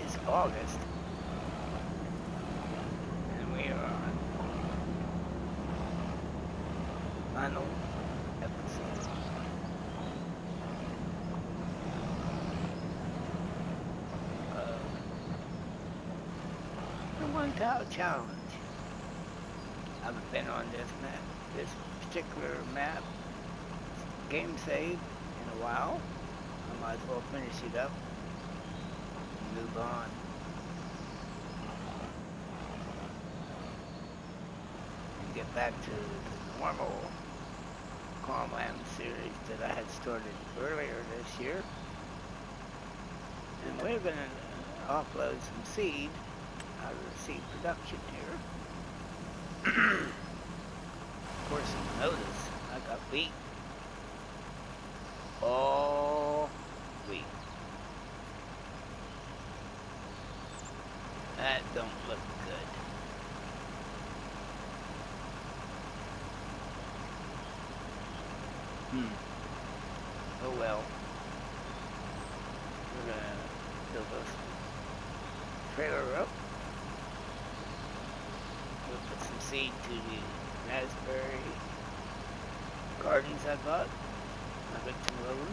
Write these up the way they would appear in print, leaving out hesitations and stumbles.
is August, and we are on final episode of the One Tile Challenge. I haven't been on this particular map, game save, in a while. I might as well finish it up and move on. And get back to the normal farmland series that I had started earlier this year. And we're going to offload some seed out of the seed production here. Of course, you'll notice I got wheat. All wheat. That don't look good. Oh well. We're gonna build this trailer up. We'll put some seed to the raspberry gardens I bought. I got two of them.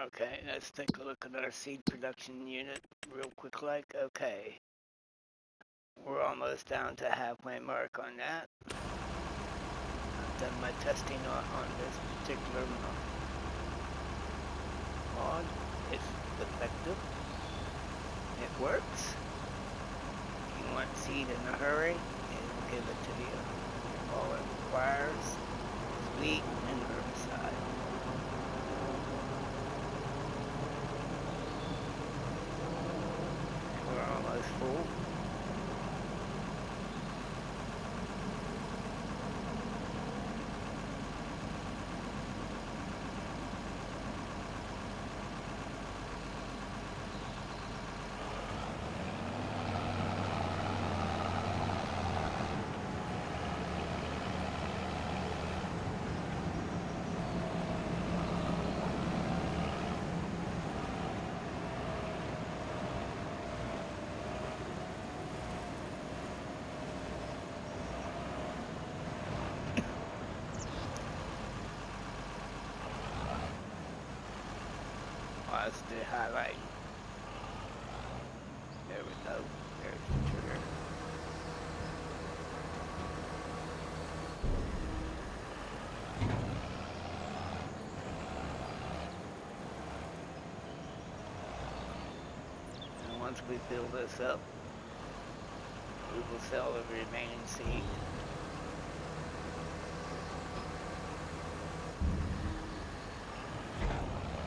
Okay, let's take a look at our seed production unit real quick like. Okay. We're almost down to halfway mark on that. I've done my testing on this particular mod. It's effective. It works. If you want seed in a hurry, it'll give it to you. All it requires is wheat and herbicide. And we're almost full. Let's do highlight. There we go. There's the trigger. And once we fill this up, we will sell the remaining seed.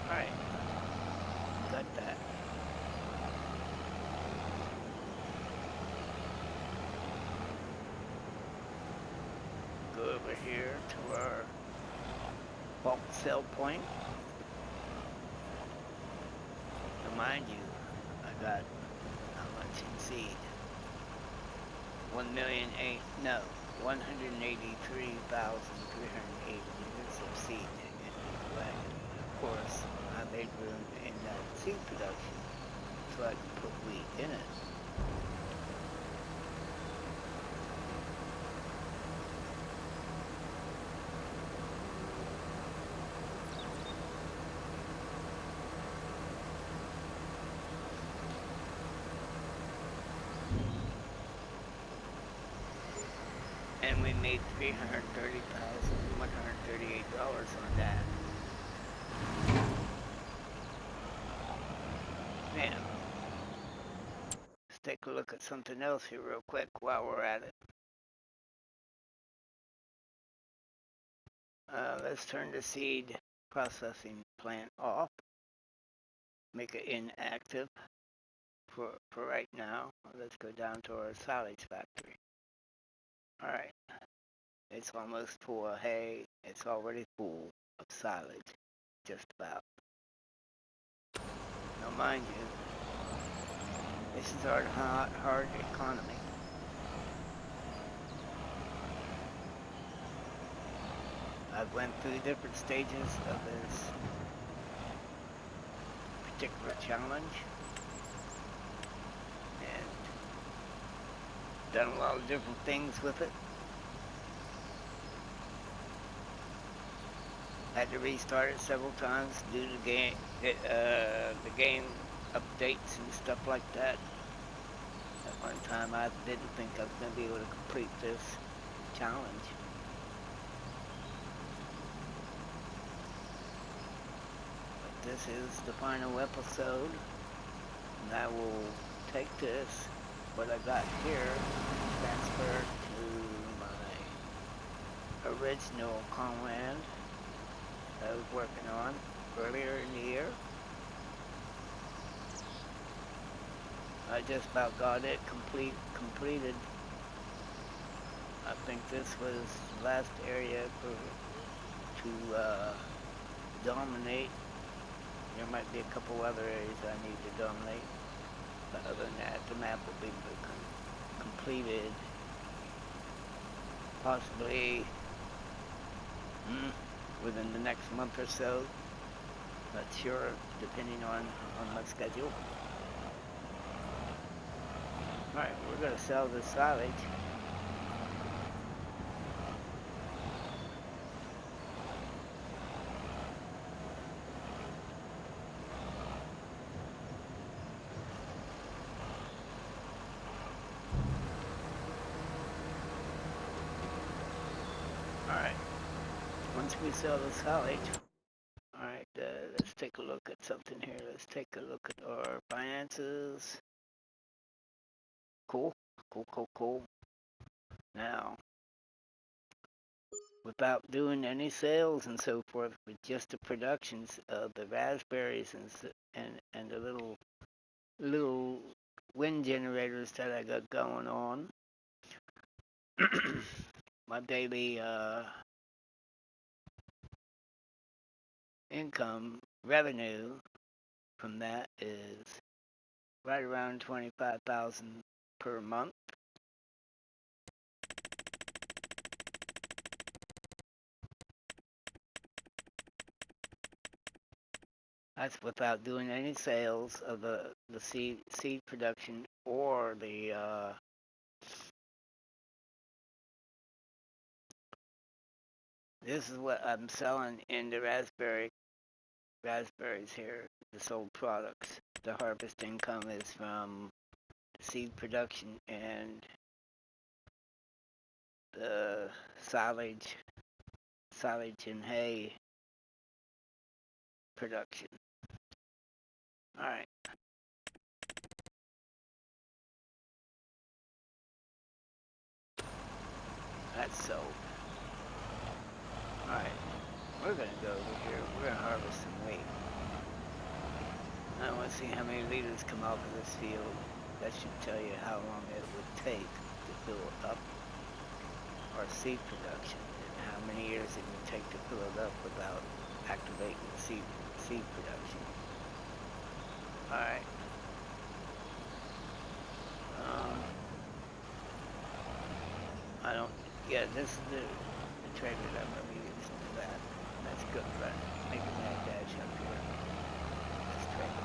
Alright. Got that. Go over here to our bulk sell point. Now mind you, I got how much in seed? 183,380 units of seed in the wagon. Of course, I made room in that seed production so I could put wheat in it. And we made $330,138 on that. Now, let's take a look at something else here real quick while we're at it. Let's turn the seed processing plant off. Make it inactive for right now. Let's go down to our silage factory. Alright. It's almost full of hay. It's already full of silage. Just about. Now mind you, This is our hard economy. I've went through different stages of this particular challenge and done a lot of different things with it. Had to restart it several times due to the game updates and stuff like that. At one time, I didn't think I was going to be able to complete this challenge. But this is the final episode, and I will take this, what I got here, transfer to my original farmland I was working on earlier in the year. I just about got it completed. I think this was the last area to dominate. There might be a couple other areas I need to dominate, but other than that, the map will be completed possibly within the next month or so. Not sure, depending on my schedule. Alright, we're going to sell this silage. Alright, once we sell the silage, alright, let's take a look at something here. Let's take a look at our finances. Cool. Now, without doing any sales and so forth, with just the productions of the raspberries and the little wind generators that I got going on, my daily income revenue from that is right around $25,000 per month. That's without doing any sales of the seed production or the this is what I'm selling in the raspberries here, the sold products. The harvest income is from seed production and the silage and hay production. Alright. That's sold. Alright. We're going to go over here. We're going to harvest some wheat. I want to see how many liters come off of this field. That should tell you how long it would take to fill up our seed production and how many years it would take to fill it up without activating the seed production. Alright. This is the trailer that I'm going to be using for that. That's good, but making that dash up here. This trailer.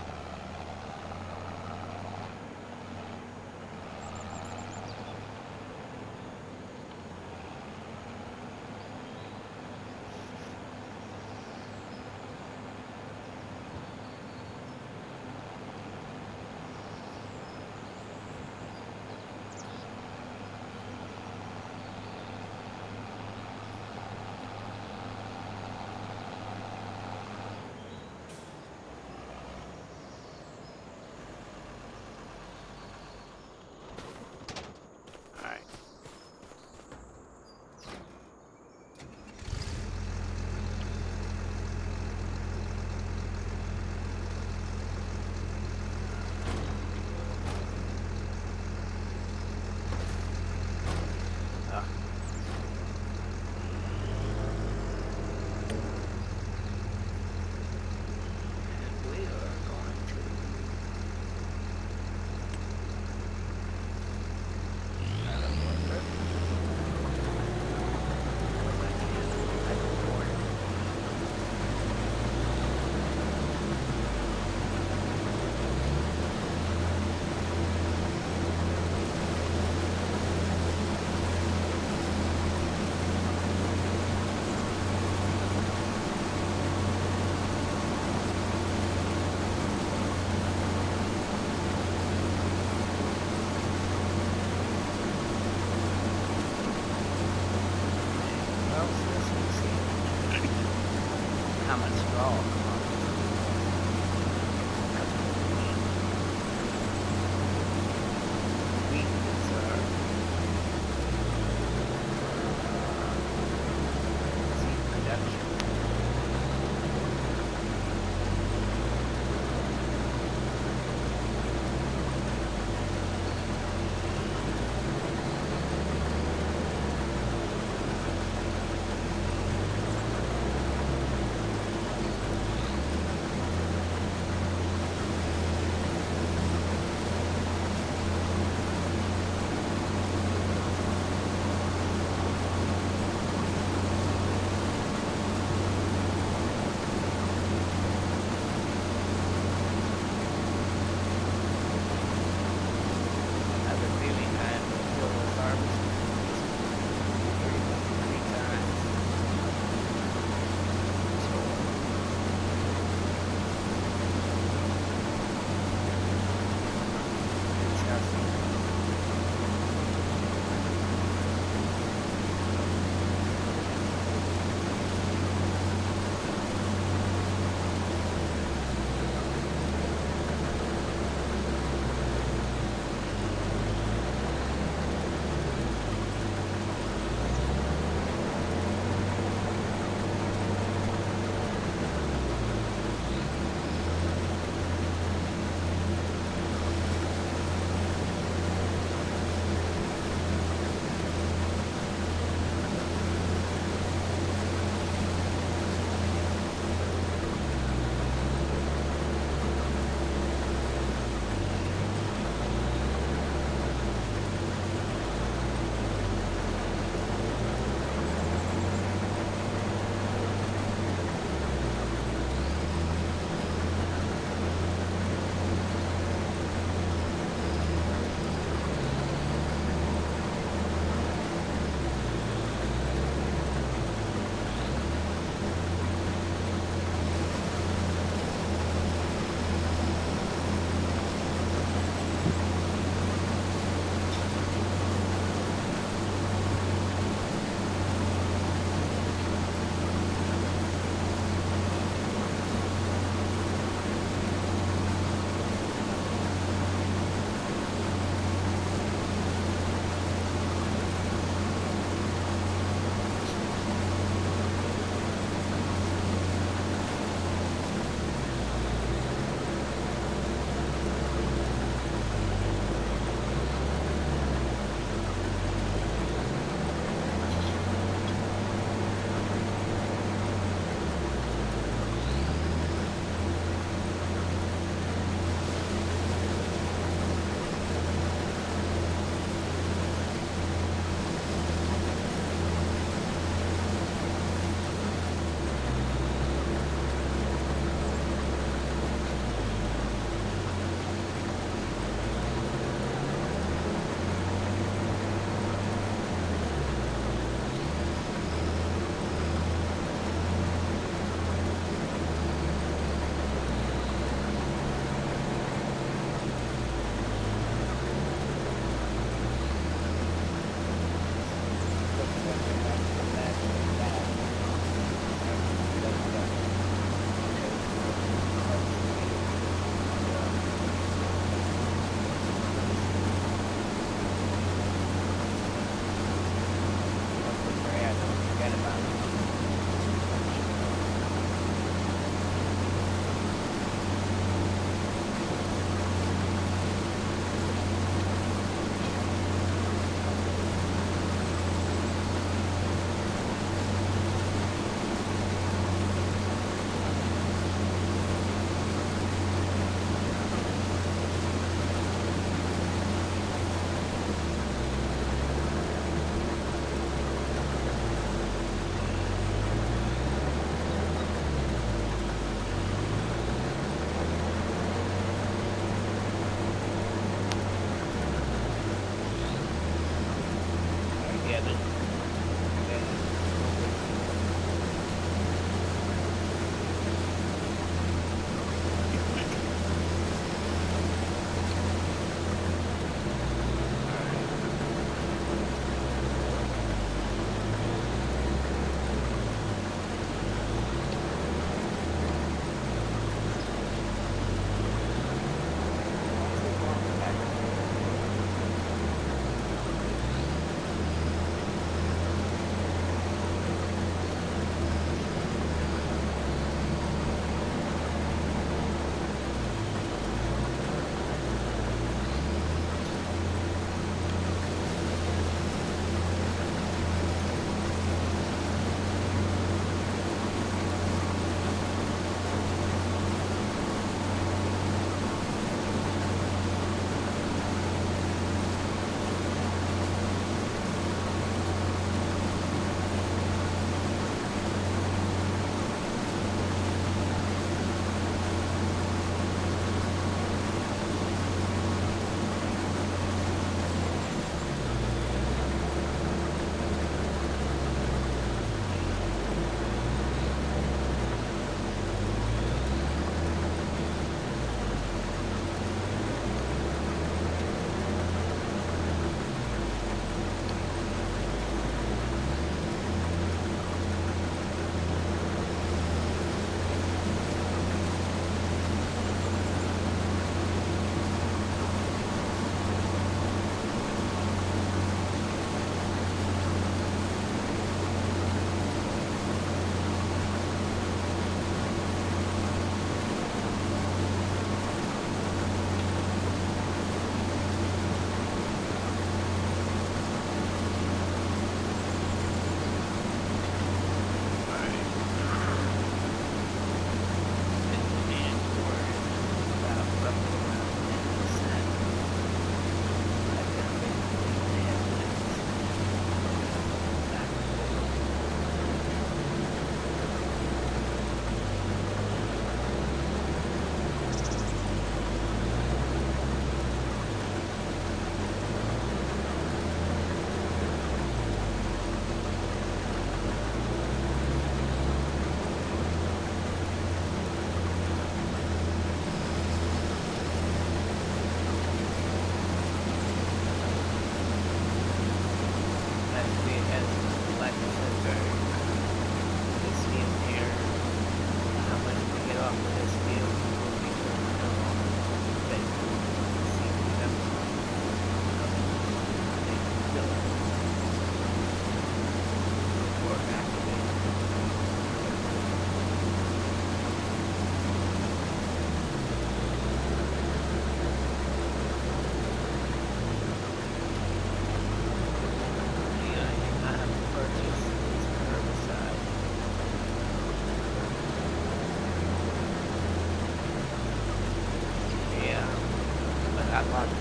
I want to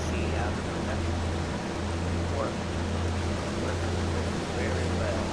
see how that works very well.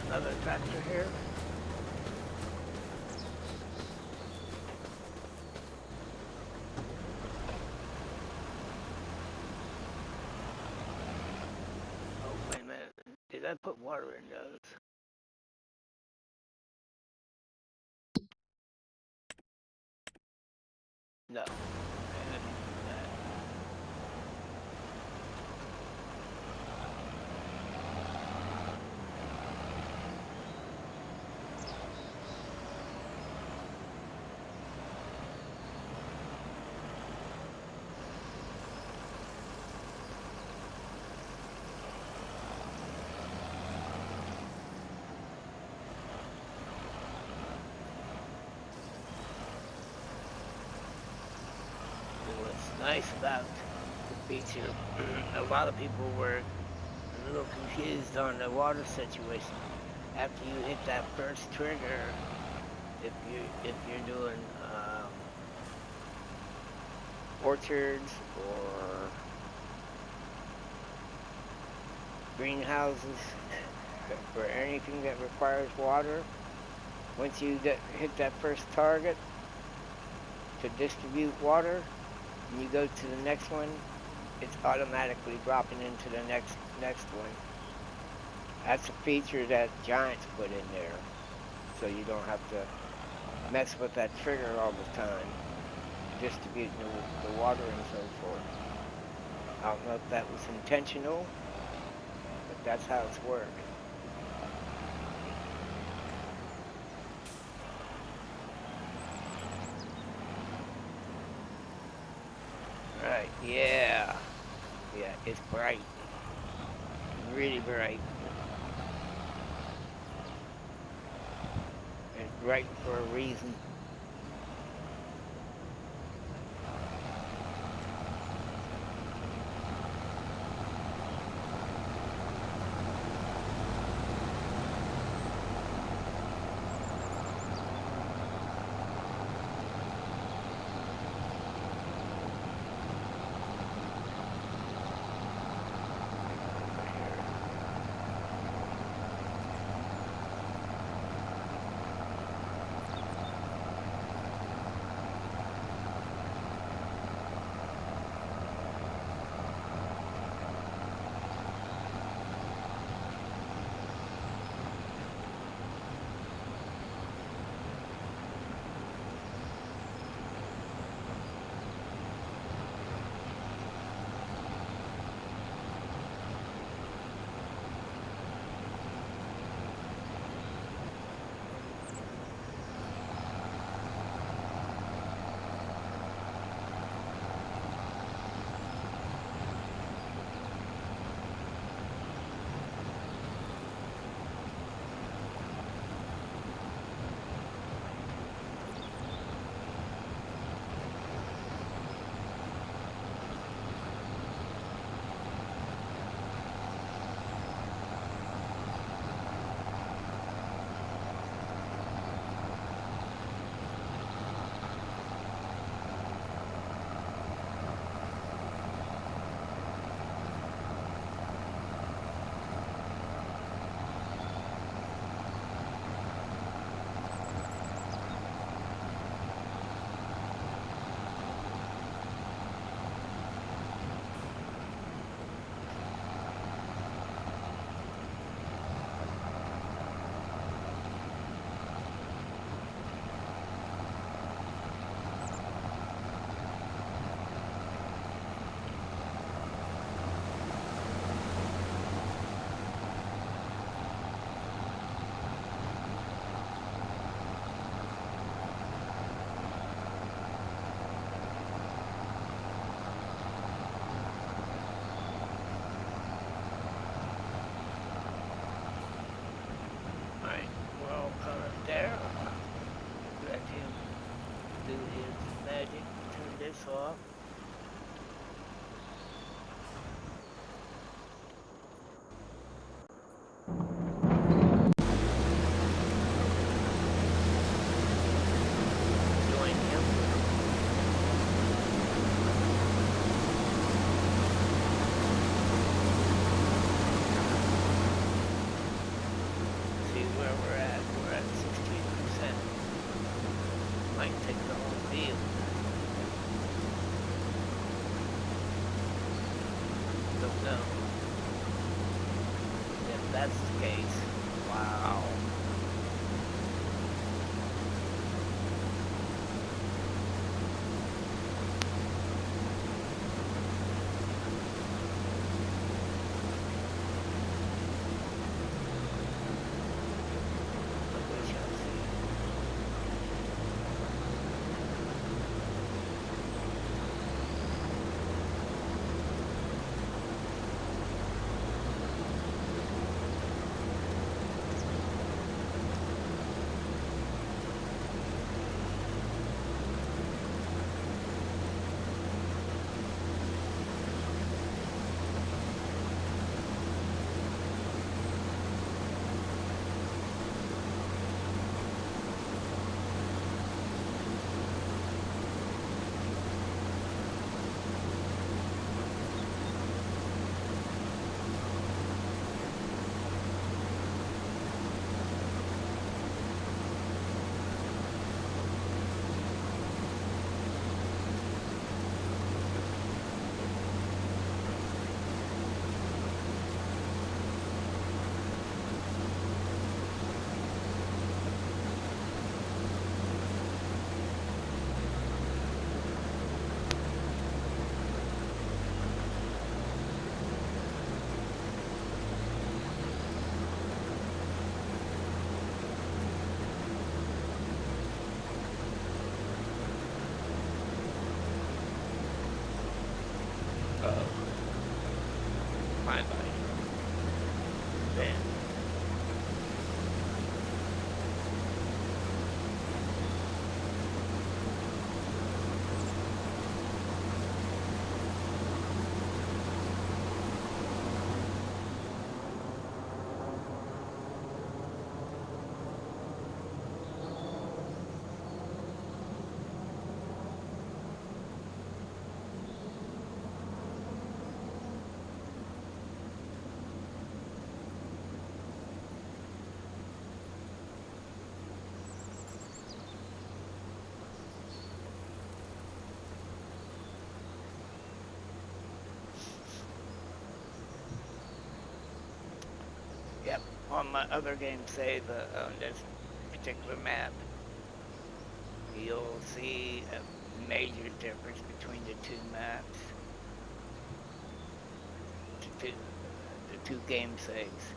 Another tractor here. Oh, wait a minute. Did I put water in those? No. What's nice about the feature, a lot of people were a little confused on the water situation. After you hit that first trigger, if you're doing orchards or greenhouses or anything that requires water, once you hit that first target to distribute water, and you go to the next one, it's automatically dropping into the next one. That's a feature that Giants put in there, so you don't have to mess with that trigger all the time, distributing the water and so forth. I don't know if that was intentional, but that's how it's worked. Right, yeah. Yeah, it's bright. Really bright. It's bright for a reason. that's the case. Wow. We shall see. Oh, my body. Then. Yep. On my other game save on this particular map, you'll see a major difference between the two maps, the two game saves.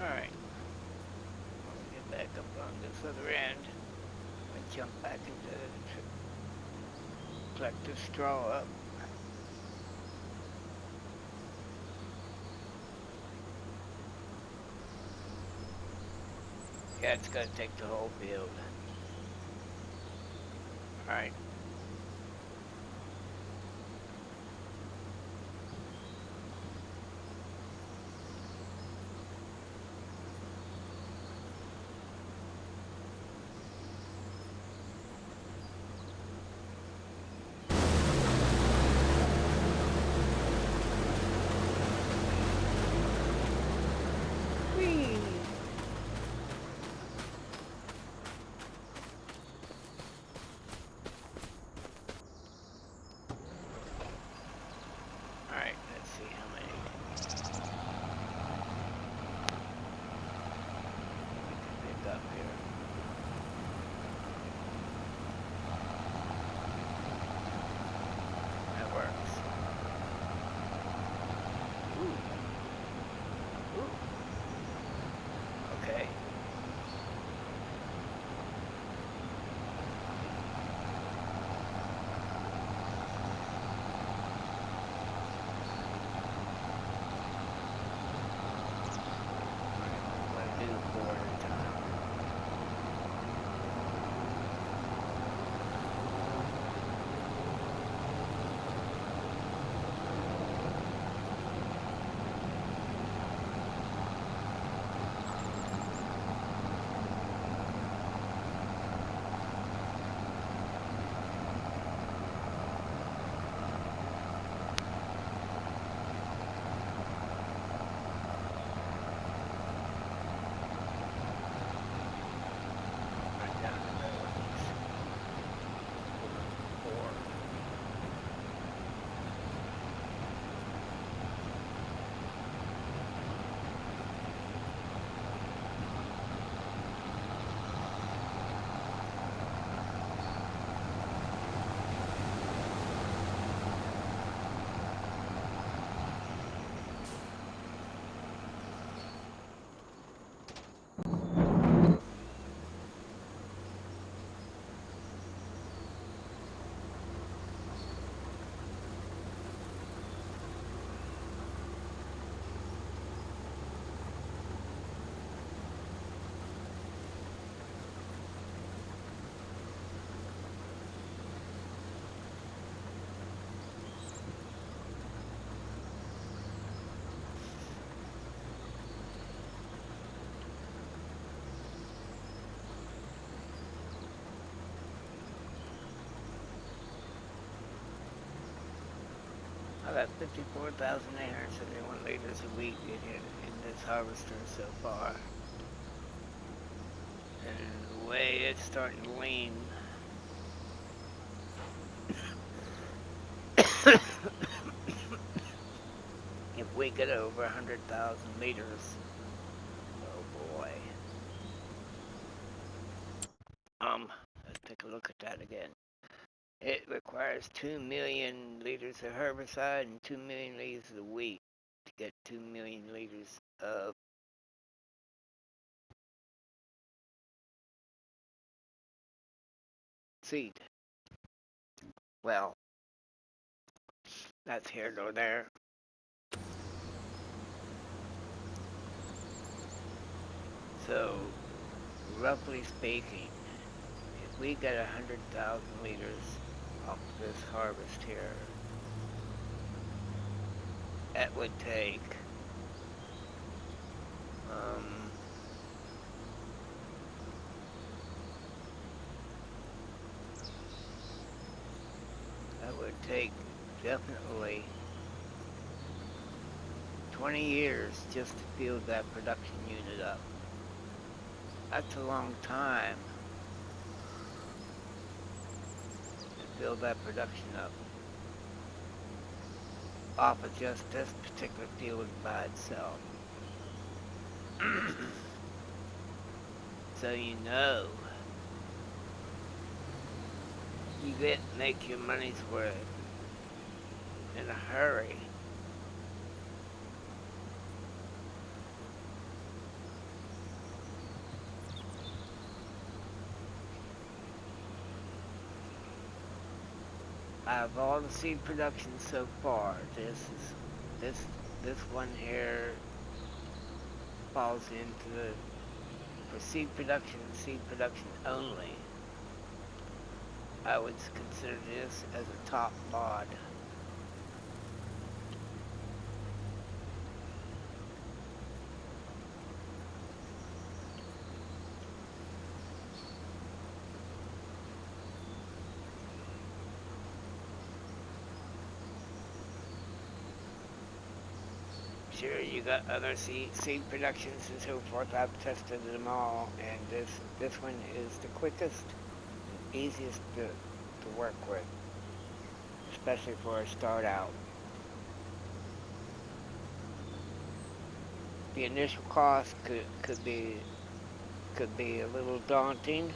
Alright, we'll get back up on this other end and jump back into the collect the straw up. Yeah, it's gonna take the whole field. Alright. Whee! Alright, let's see how many we can pick up here. That works. Ooh. Ooh. Okay. I'm gonna do 4 at a time. Right down the middle of these. 4. I got 54,871 liters a week in this harvester so far. And the way it's starting to lean. If we get over 100,000 liters, oh boy. Let's take a look at that again. It requires 2 million liters of herbicide and 2 million liters of wheat to get 2 million liters of seed. Well, that's here nor there. So, roughly speaking, if we get 100,000 liters off this harvest here, that would take definitely 20 years just to build that production unit up. That's a long time to build that production up off of just this particular field by itself. So you know you make your money's worth in a hurry. out of all the seed production so far, this one here falls into the for seed production only. I would consider this as a top mod. Sure, you got other seed productions and so forth. I've tested them all, and this one is the quickest and easiest to work with, especially for a start out. The initial cost could be a little daunting.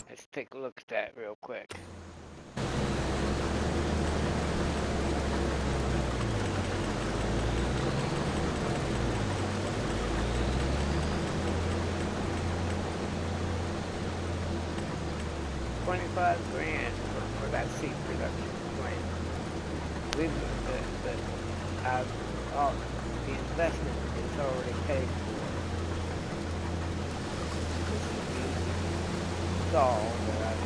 Let's take a look at that real quick. 25 grand for that seed production plant. We've I've, oh, the investment is already paid for. You saw that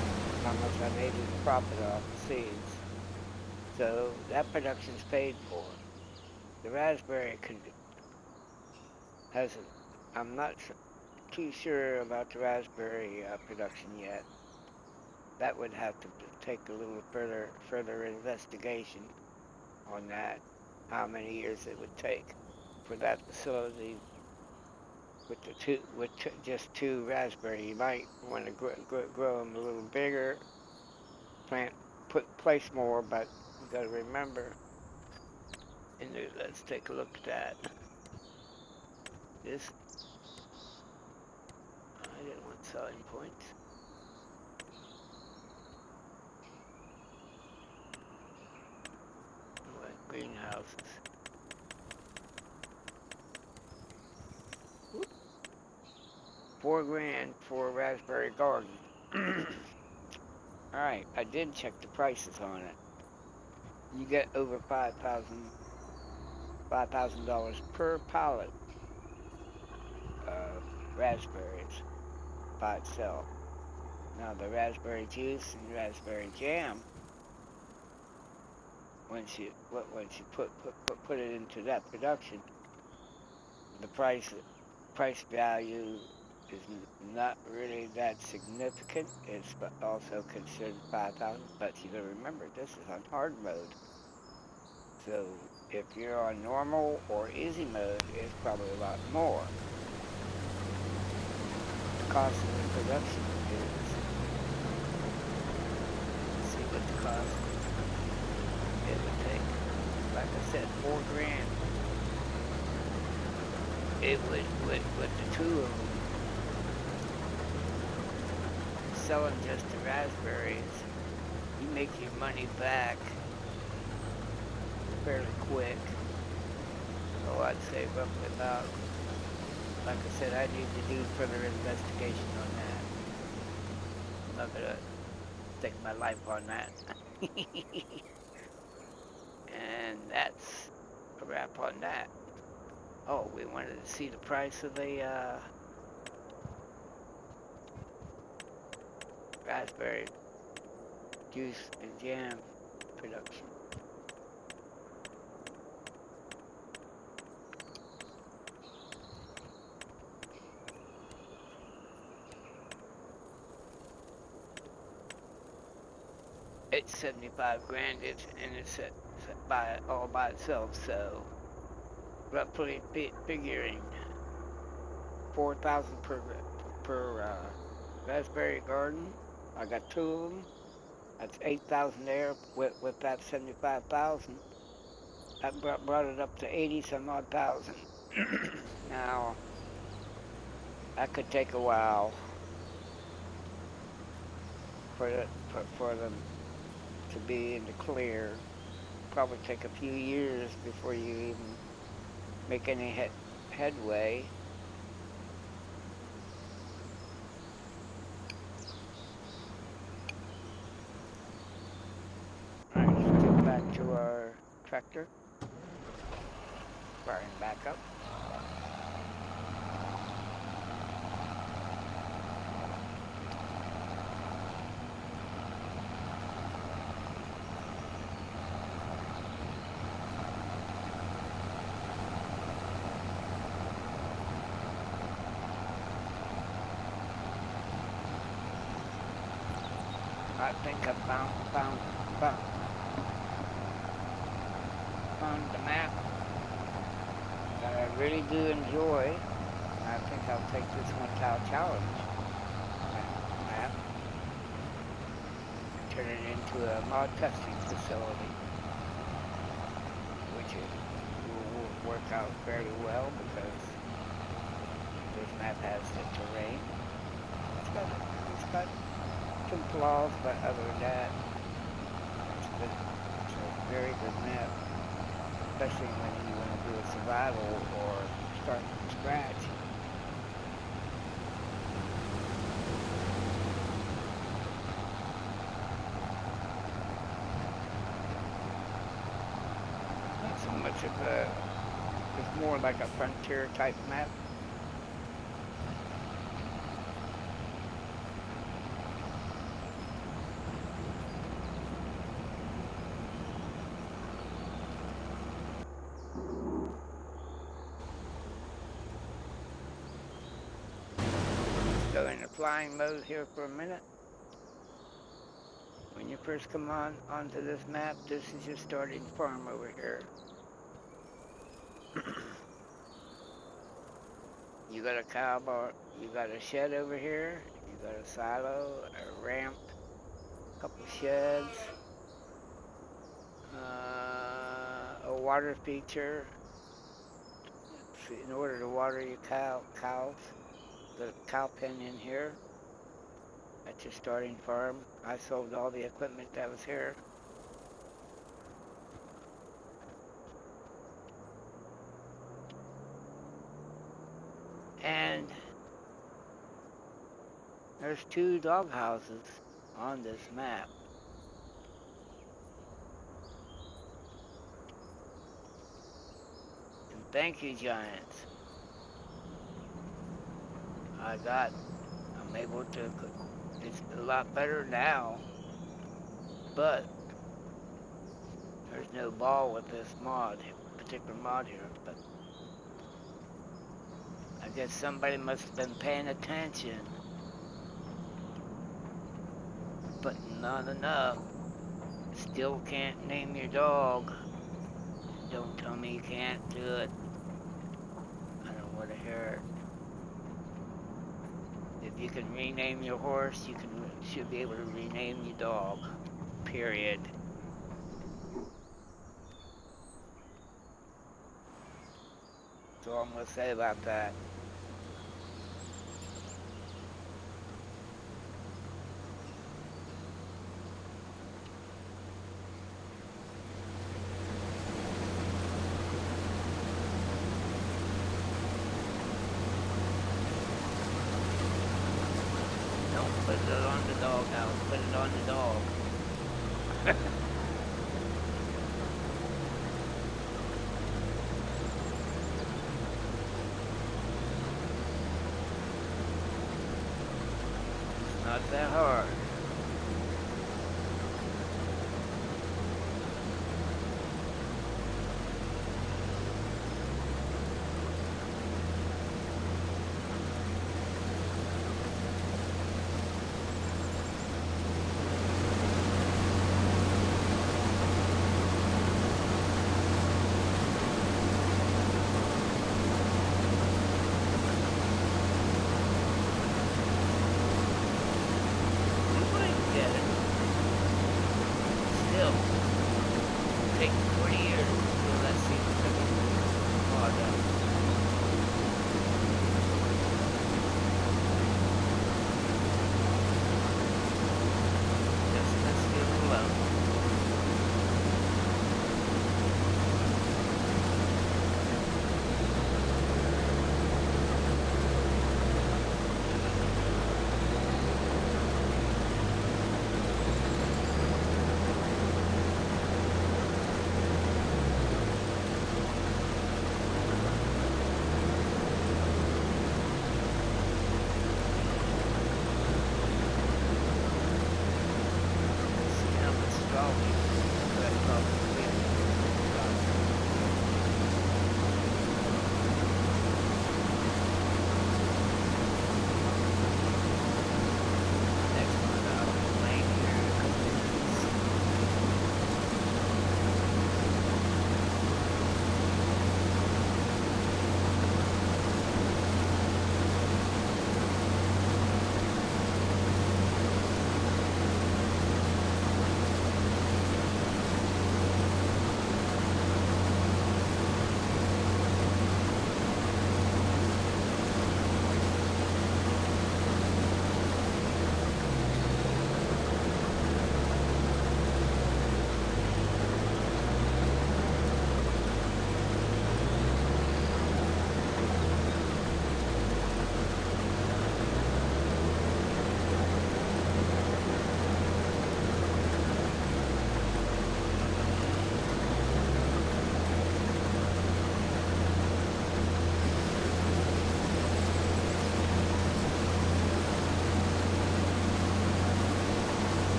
how much I made in profit off the seeds. So that production's paid for. The raspberry hasn't. I'm not too sure about the raspberry production yet. That would have to take a little further investigation on that. How many years it would take for that facility with just two raspberry. You might want to grow them a little bigger, place more, but you got to remember. And let's take a look at that. This I didn't want selling points. What greenhouses? 4 grand for a raspberry garden. All right, I did check the prices on it. You get over $5,000 per pallet of raspberries by itself. Now the raspberry juice and raspberry jam, once you put it into that production, the price value is not really that significant. It's also considered 5,000, but you gotta remember this is on hard mode. So if you're on normal or easy mode, it's probably a lot more. The cost of the production is, let's see what the cost it would take. Like I said, 4 grand. It would, with the two of them, selling just the raspberries, you make your money back fairly quick. So I'd say roughly about, like I said, I need to do further investigation on that. I'm not gonna take my life on that. And that's a wrap on that. Oh, we wanted to see the price of the raspberry juice and jam production. It's 75 grand, and it's all by itself. So roughly figuring 4,000 per raspberry garden. I got two of them. That's 8,000 there with that 75,000. That brought it up to 80 some odd thousand. Now that could take a while for them to be in the clear. Probably take a few years before you even make any headway. tractor. Firing back up. I think I found the map that I really do enjoy. I think I'll take this 1-tile challenge map and turn it into a mod testing facility, which will work out fairly well because this map has the terrain. It's got some flaws, but other than that, it's a very good map, especially when you want to do a survival or start from scratch. Not so much of it's more like a frontier type map. Go into flying mode here for a minute. When you first come onto this map, this is your starting farm over here. You got a cow bar, you got a shed over here, you got a silo, a ramp, a couple sheds, a water feature. In order to water your cows, the cow pen in here. That's your starting farm. I sold all the equipment that was here. And there's 2 dog houses on this map. And thank you, Giants. I'm able to, it's a lot better now, but there's no ball with this particular mod here, but I guess somebody must have been paying attention, but not enough. Still can't name your dog. Don't tell me you can't do it. I don't want to hear it. If you can rename your horse, you should be able to rename your dog. Period. That's all I'm going to say about that. Don't put it on the doghouse. Put it on the dog. Not that hard.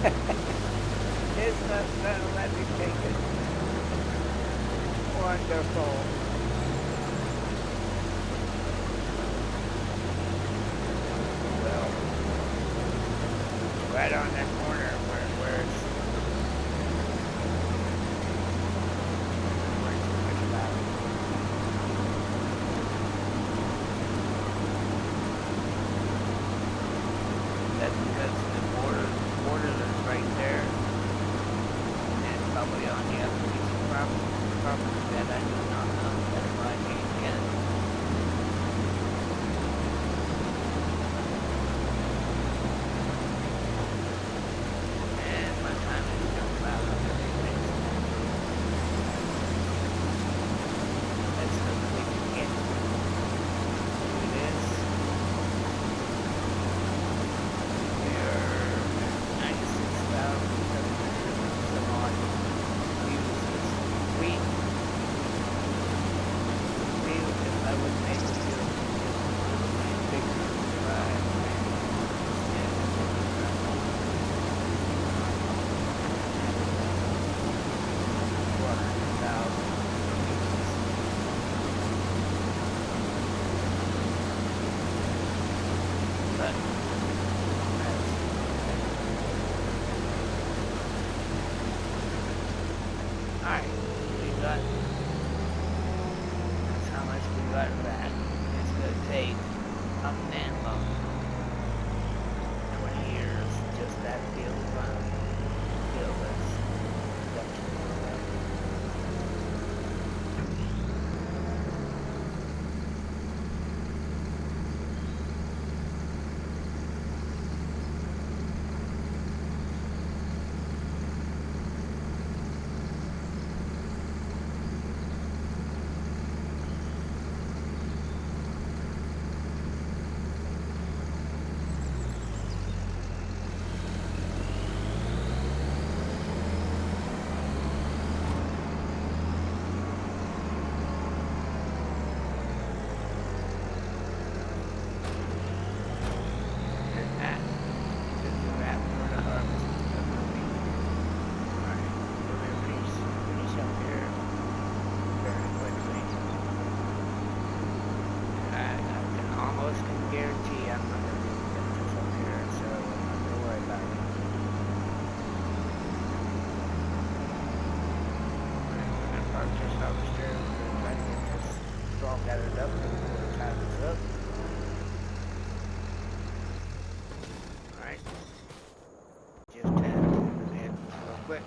It's not gonna let me take it. Wonderful. Well, right on that corner where it's worrying too much about it. That's because the border that's right there, and probably on the other piece of property that I do not know. That's why I can't get it. And my time is still about everything. Let's hope we can get through this. We're 96,700 some odd views this week. If I would make a video bigger, right? Yeah. 400,000 views. But alright, we got, that's how much we got back. It's going to take a minimum 20 years, just that field run, field that's production. Gathered up before the time is up. Alright. Just tap to the head real quick.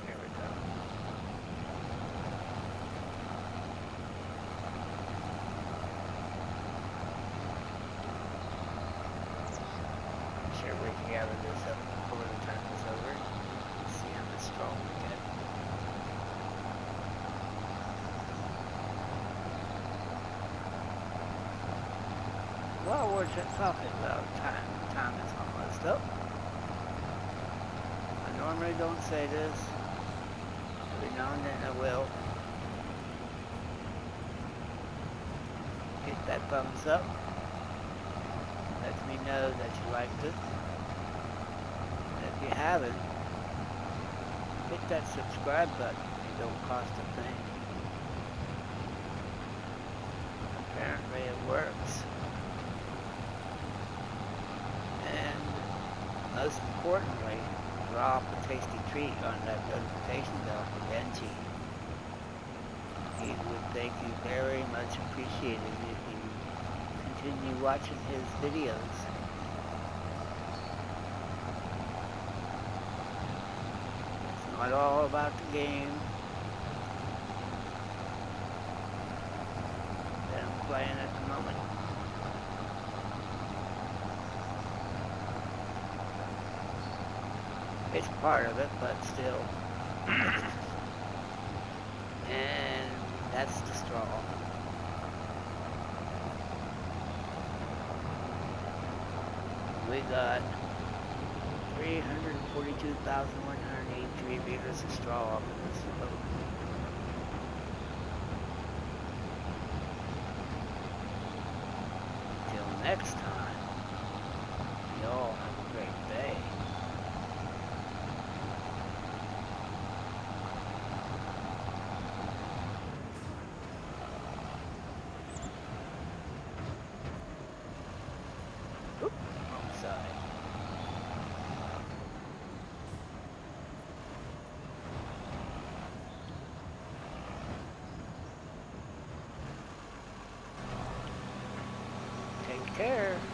There we go. Sure we can gather this up before the time is over. Let's see how much strong we get. Well, we're just talking about time. Time is almost up. I normally don't say this. Every now and then I will. Hit that thumbs up. Lets me know that you liked it. And if you haven't, hit that subscribe button. It don't cost a thing. Apparently it works. And most importantly, drop a tasty treat on that notification bell for Benji. He would thank you very much appreciated if you continue watching his videos. It's not all about the game that I'm playing at the moment. It's part of it, but still. And that's the straw. We got 342,183 liters of straw off of this boat. Till next time, y'all have a great day. care.